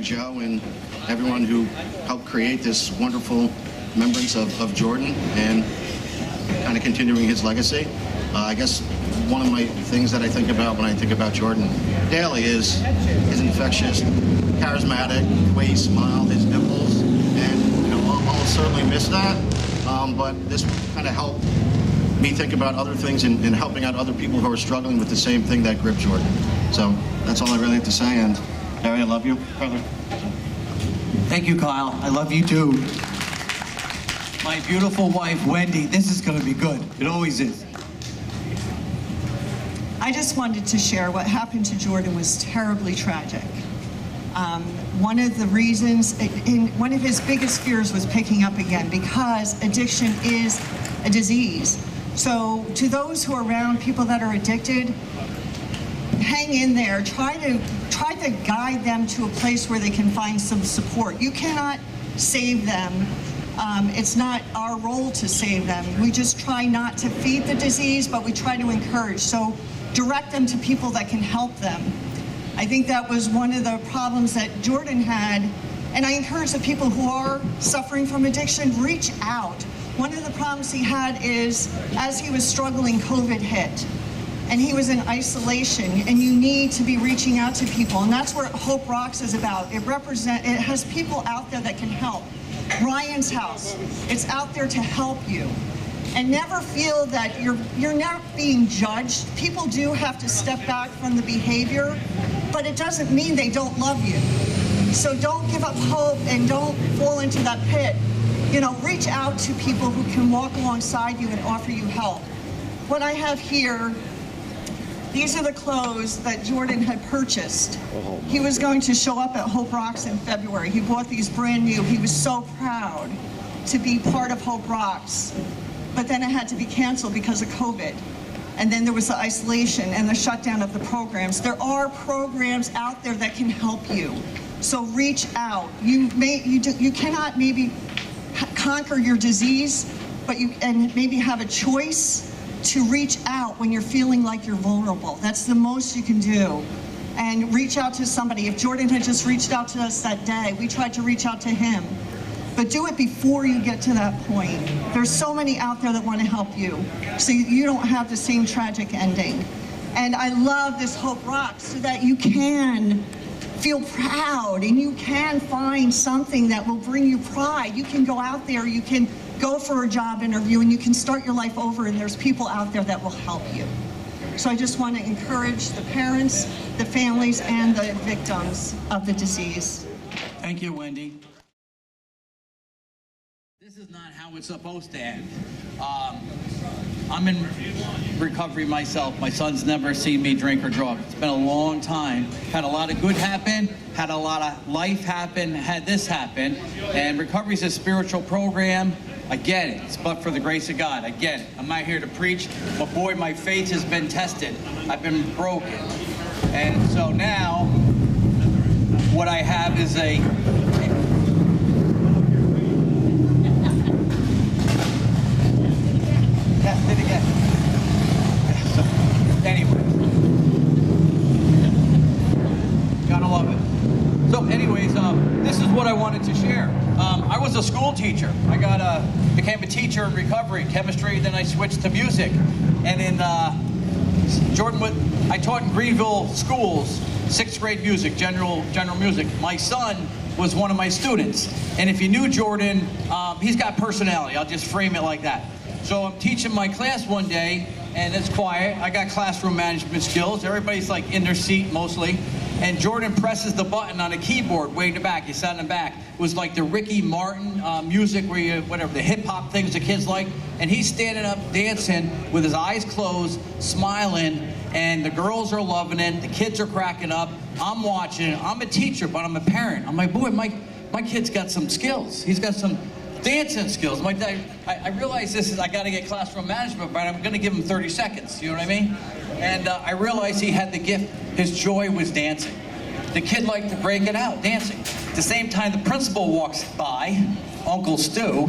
thank Joe and everyone who helped create this wonderful remembrance of Jordan and kind of continuing his legacy. I guess one of my things that I think about when I think about Jordan daily is his infectious, charismatic, the way he smiled, his nipples, and I'll certainly miss that. But this kind of helped me think about other things and helping out other people who are struggling with the same thing that gripped Jordan. So that's all I really have to say. And Harry, I love you, brother. Thank you, Kyle. I love you too. My beautiful wife, Wendy. This is going to be good. It always is. I just wanted to share what happened to Jordan was terribly tragic. One of the reasons, one of his biggest fears was picking up again because addiction is a disease. So to those who are around people that are addicted, hang in there. Try to guide them to a place where they can find some support. You cannot save them. It's not our role to save them. We just try not to feed the disease, but we try to encourage. So direct them to people that can help them. I think that was one of the problems that Jordan had, and I encourage the people who are suffering from addiction, reach out. One of the problems he had is, as he was struggling, COVID hit, and he was in isolation, and you need to be reaching out to people, and that's what Hope Rocks is about. It has people out there that can help. Ryan's House, it's out there to help you. And never feel that you're not being judged. People do have to step back from the behavior, but it doesn't mean they don't love you. So don't give up hope and don't fall into that pit. Reach out to people who can walk alongside you and offer you help. What I have here, these are the clothes that Jordan had purchased. He was going to show up at Hope Rocks in February. He bought these brand new. He was so proud to be part of Hope Rocks. But then it had to be canceled because of COVID. And then there was the isolation and the shutdown of the programs. There are programs out there that can help you. So reach out. You cannot maybe conquer your disease, but you maybe have a choice to reach out when you're feeling like you're vulnerable. That's the most you can do. And reach out to somebody. If Jordan had just reached out to us that day, we tried to reach out to him. But do it before you get to that point. There's so many out there that want to help you, so you don't have the same tragic ending. And I love this Hope Rocks so that you can feel proud and you can find something that will bring you pride. You can go out there, you can go for a job interview, and you can start your life over, and there's people out there that will help you. So I just want to encourage the parents, the families, and the victims of the disease. Thank you, Wendy. This is not how it's supposed to end. I'm in recovery myself. My son's never seen me drink or drug. It's been a long time. Had a lot of good happen, had a lot of life happen, had this happen. And recovery is a spiritual program. I get it. It's but for the grace of God. I get it. I'm not here to preach, but boy, my faith has been tested. I've been broken. And so now, what I have is Test it again. So, anyway. Gotta love it. So anyways, this is what I wanted to share. I was a school teacher. I became a teacher in recovery, chemistry, then I switched to music. And in I taught in Greenville schools, 6th grade music, general music. My son was one of my students. And if you knew Jordan, he's got personality. I'll just frame it like that. So I'm teaching my class one day, and it's quiet. I got classroom management skills. Everybody's like in their seat mostly. And Jordan presses the button on a keyboard way in the back. He sat in the back. It was like the Ricky Martin music where the hip hop things the kids like. And he's standing up dancing with his eyes closed, smiling, and the girls are loving it. The kids are cracking up. I'm watching it. I'm a teacher, but I'm a parent. I'm like, boy, my kid's got some skills. He's got some dancing skills. My dad, I realized I got to get classroom management, but I'm going to give him 30 seconds. You know what I mean? And I realized he had the gift. His joy was dancing. The kid liked to break it out, dancing. At the same time, the principal walks by, Uncle Stu.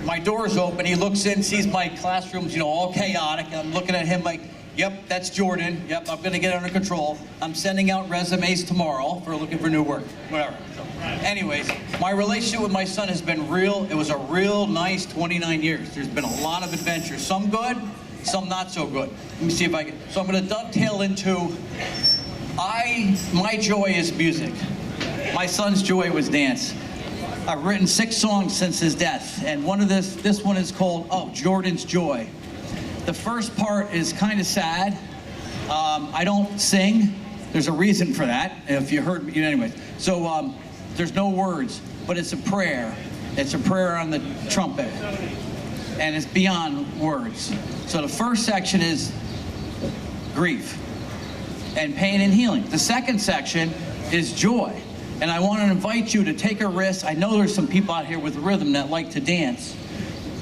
My door's open. He looks in, sees my classrooms, all chaotic. And I'm looking at him like, Yep, that's Jordan. Yep, I'm gonna get it under control. I'm sending out resumes tomorrow for looking for new work, whatever. So, anyways, my relationship with my son has been real. It was a real nice 29 years. There's been a lot of adventures, some good, some not so good. Let me see if I can. So I'm gonna dovetail into, my joy is music. My son's joy was dance. I've written 6 songs since his death, and this one is called, Jordan's Joy. The first part is kind of sad. I don't sing. There's a reason for that, if you heard me, anyways. So there's no words, but it's a prayer. It's a prayer on the trumpet, and it's beyond words. So the first section is grief and pain and healing. The second section is joy. And I want to invite you to take a risk. I know there's some people out here with rhythm that like to dance.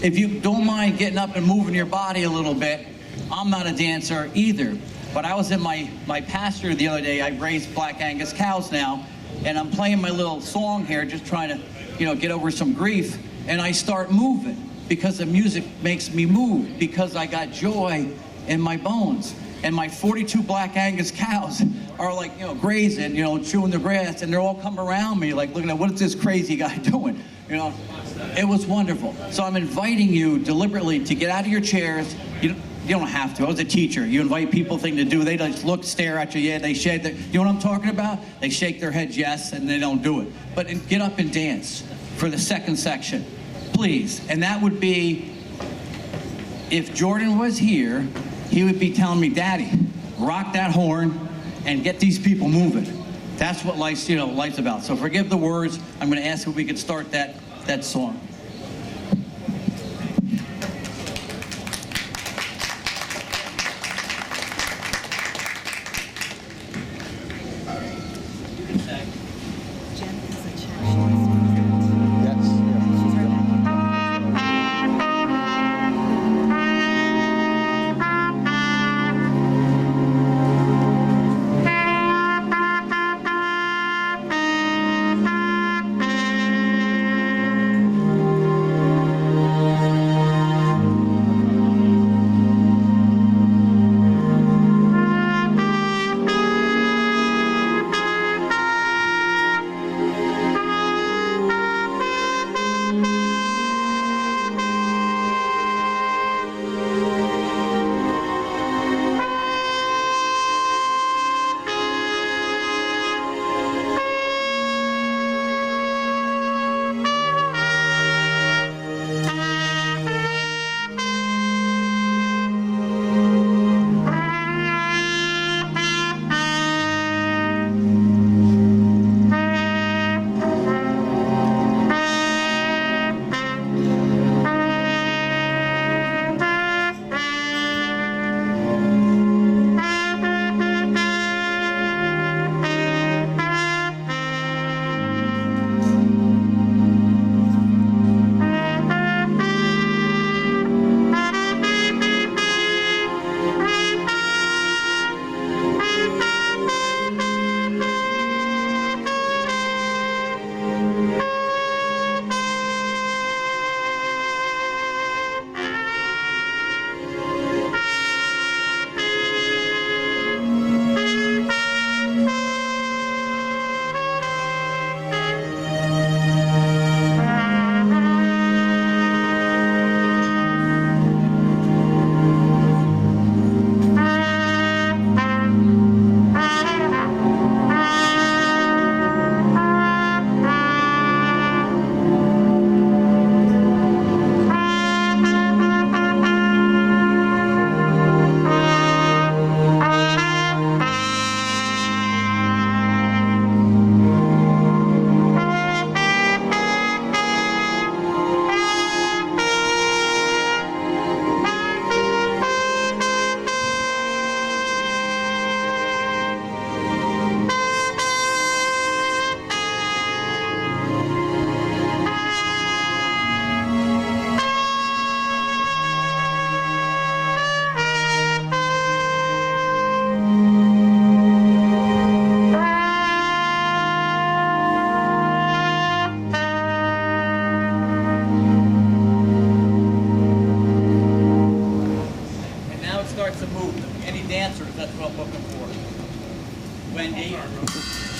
If you don't mind getting up and moving your body a little bit, I'm not a dancer either. But I was in my pasture the other day. I raised Black Angus cows now, and I'm playing my little song here, just trying to, get over some grief. And I start moving because the music makes me move, because I got joy in my bones. And my 42 Black Angus cows are like, grazing, chewing the grass, and they're all coming around me like looking at, what is this crazy guy doing? It was wonderful. So I'm inviting you deliberately to get out of your chairs. You don't have to. I was a teacher. You invite people thing to do. They just look, stare at you. Yeah, they shake their, you know what I'm talking about? They shake their heads yes, and they don't do it. But get up and dance for the second section, please. And that would be, if Jordan was here, he would be telling me, Daddy, rock that horn and get these people moving. That's what life's about. So forgive the words. I'm going to ask if we could start that song. Wendy.